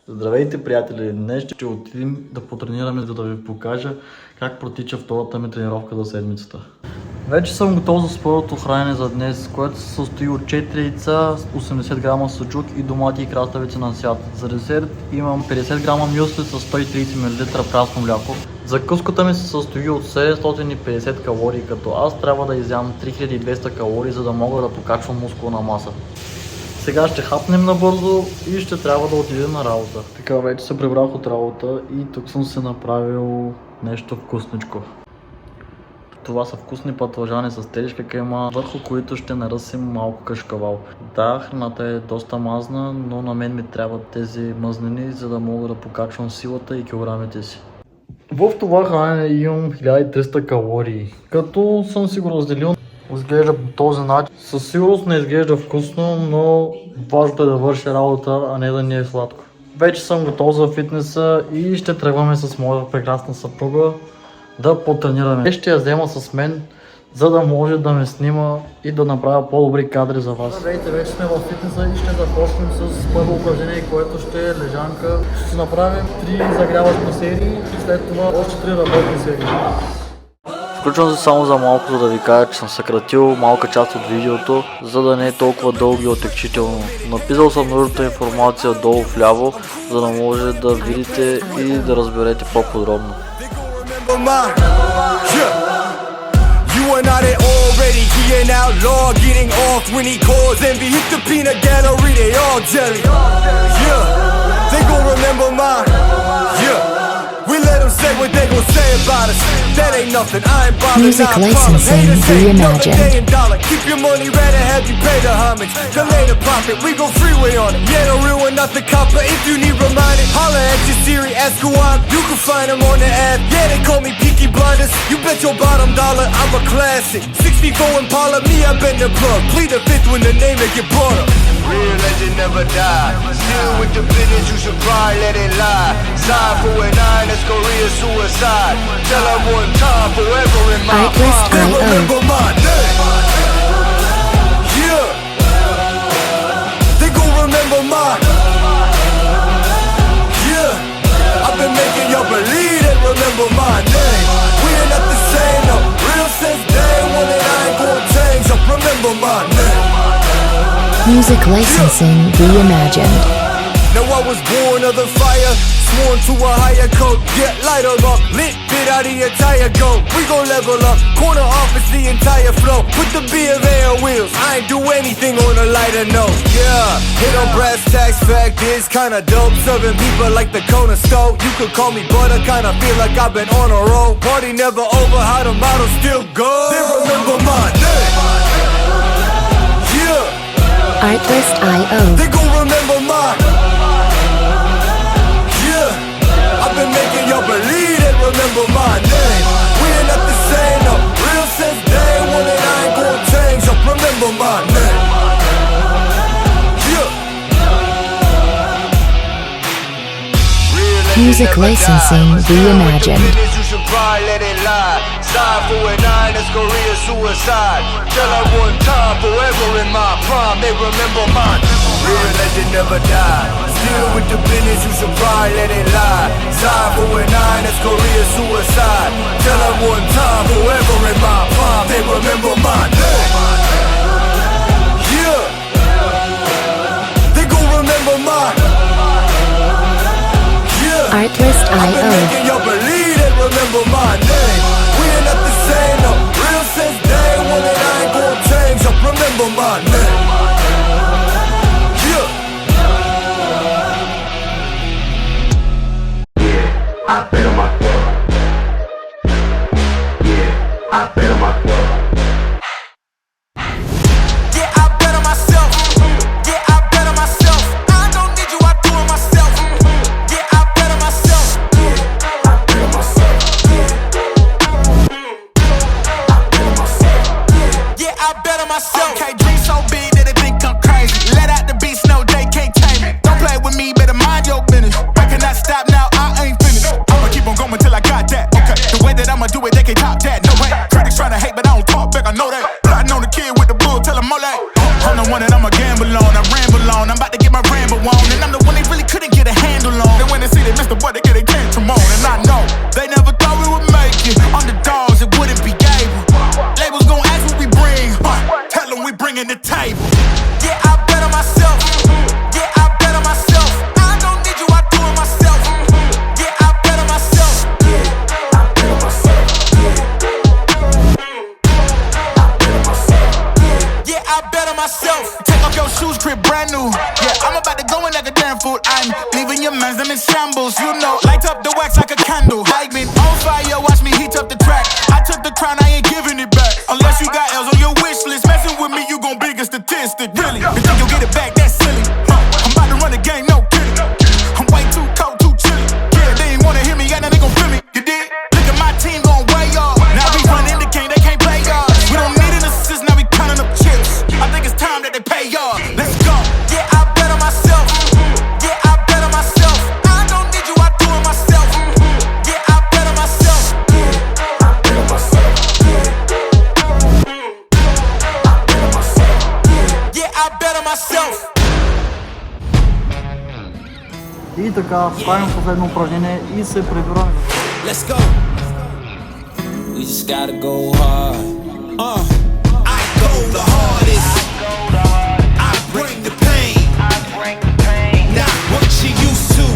Здравейте, приятели! Днес ще отидем да потренираме, за да ви покажа как протича втората ми тренировка за седмицата. Вече съм готов за своето хранене за днес, което се състои от 4 яйца, 80 грама суджук и домати и краставици на цвят. За десерт имам 50 грама мюсли с 130 мл прясно мляко. Закуската ми се състои от 750 калории, като аз трябва да изям 3200 калории, за да мога да покачвам мускулна маса. Сега ще хапнем набързо и ще трябва да отидем на работа. Така, вече се прибрах от работа и тук съм се направил нещо вкусничко. Това са вкусни пътлажани с телешка кайма, върху които ще наръсим малко кашкавал. Да, храната е доста мазна, но на мен ми трябват тези мазнини, за да мога да покачвам силата и килограмите си. В това хранене имам 1300 калории, като съм си го разделил. Изглежда по този начин. Със сигурност не изглежда вкусно, но важното е да върши работа, а не да ни е сладко. Вече съм готов за фитнеса и ще тръгваме с моята прекрасна съпруга да потренираме. Ще я взема с мен, за да може да ме снима и да направя по-добри кадри за вас. Здравейте, вече сме в фитнеса и ще започнем с първо упражнение, което ще е лежанка. Ще си направим 3 загряващи серии и след това още 3 работни серии. Включвам се само за малко, за да ви кажа, че съм съкратил малка част от видеото, за да не е толкова дълго и отекчително. Написал съм нужната информация долу вляво, за да може да видите и да разберете по-подробно. Music licensing reimagined. Keep your money ready, have you pay the homage. Delay the profit, we go freeway on it. Yeah, no real one, not the copper. If you need reminded, holla at your Siri, ask who I'm. You can find them on the app. Yeah, they call me Peaky Blinders. You bet your bottom dollar, I'm a classic. 64 Impala, me, I been the plug. Plead the fifth when the name that get brought up. Real legend never die. Still with the business, you should probably let it lie. Side 4 9, that's Korea suicide. Tell her one time, forever in my Artlist mind. Remember my name. Yeah. They gon' remember my. Yeah. I've been making y'all believe they remember my name. We ain't not the same, no. Real since day one and I ain't gon' change up. Remember my name. Music licensing reimagined. Now I was born of the fire, sworn to a higher code. Get light up, lit bit out the entire goat. We gon' level up, corner office the entire flow. Put the B of A on wheels, I ain't do anything on a lighter note. Yeah, hit on brass tacks, fact is kinda dope. Serving people like the Kona stove. You could call me butter, kinda feel like I've been on a roll. Party never over, how the model still go. They remember my name. Yeah. Artlist.io. They gon' remember my. I've been making y'all believe they remember my name. We ain't not the same, no. Real since day one and I ain't gon' change up. Remember my name. Yeah. Music licensing reimagined. You should probably let it lie. Side 4 9, that's Korea suicide. Tell her one time, forever in my prime. They remember mine. Real legend never die. Still with the business, you should probably let it lie. Side 4 9, that's Korea suicide. Tell her one time, forever in my prime. They remember my name. Yeah. They gon' remember my. Yeah. Artlist.io. Making y'all believe they remember my name. We ain't not the same, no. Real since day one and I ain't gon' change up. Remember my name. I bet on myself. Yeah, I bet on myself. Yeah, I bet on myself. Yeah, I bet on myself. I don't need you, I do it myself. Yeah, I bet on myself. I bet on myself. I bet on myself. Yeah, I bet on myself. Okay, dream so big that they think I'm crazy. Let out the beast, no, they can't tame me. Don't play with me, better mind your business. I cannot stop now, I ain't finished. I'ma keep on going till I got that. Okay, the way that I'ma do it, they can't top that. No way. Critics tryna hate, but I don't talk back, I know that. Plotting on the kid with the one that I'ma gamble on, I ramble on. I'm about to get my ramble on, and I'm the one they really couldn't get a handle on. Then when they see they missed the boy, they get a tantrum on, and I know they never thought we would make it. Underdogs, it wouldn't be Gable. Labels gon' ask what we bring, tell them we bringing the table. Yeah, I bet on myself. Yeah, I bet on myself. I don't need you, I do it myself. Yeah, I bet on myself. I bet on myself. Yeah, I bet on myself. Take off your shoes, crib brand new. Yeah, I'm about to go in like a damn fool. I'm leaving your mans them in shambles. You know, light up the wax like a candle. Like me on fire, watch me heat up the track. I took the crown, I ain't giving it back. Unless you got L's on your wish list. Messing with me, you gon' big a statistic. Really? You think you'll get it back? That's silly. I'm about to run the game, no kidding. I'm way too cold, too chilly. Yeah, they ain't wanna hear me, yeah, now they gon' feel me. You did? Look at my team gon' way off. Now we running the game, they can't play y'all. We don't need an assist, now we counting up chips. I think it's time that they pay y'all. Let's go. Yeah, I bet on myself. Yeah, I bet on myself. I don't need you, I do it myself. Yeah, I bet on myself. I bet on myself. Yeah, I bet on myself. И така, правим последно упражнение и се прибираме. Let's go. We just gotta go hard. I go the hardest. I bring the pain. Not what you used to.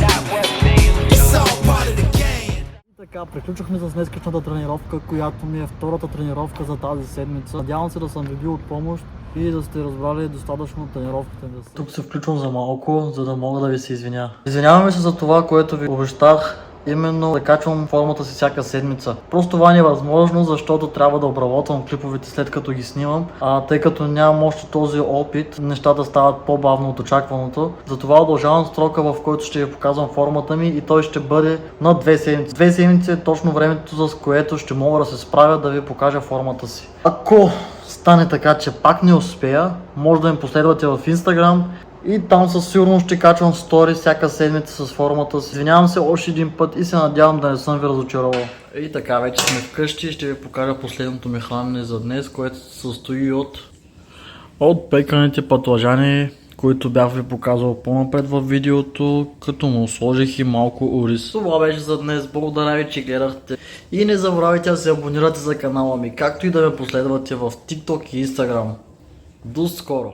It's all part of the game. И така, приключихме с днескашната тренировка, която ми е втората тренировка за тази седмица. Надявам се да съм ви бил от помощ и да сте разбрали достатъчно тренировките ми. Тук се включвам за малко, за да мога да ви се извиня. Извиняваме се за това, което ви обещах. Именно да качвам формата си всяка седмица. Просто това е невъзможно, защото трябва да обработвам клиповете след като ги снимам. Тъй като нямам още този опит, нещата стават по-бавно от очакваното. Затова удължавам срока, в който ще ви показвам формата ми, и той ще бъде на 2 седмици. 2 седмици е точно времето, с което ще мога да се справя да ви покажа формата си. Ако стане така, че пак не успея, може да ме последвате в Instagram. И там със сигурност ще качвам стори всяка седмица с формата си. Извинявам се още един път и се надявам да не съм ви разочаровал. И така, вече сме вкъщи и ще ви покажа последното ми хранене за днес, което се състои от пеканите пътлажани, които бях ви показал по-напред в видеото, като му сложих и малко ориз. Това беше за днес, благодаря ви, че гледахте. И не забравяйте да се абонирате за канала ми, както и да ме последвате в TikTok и Instagram. До скоро!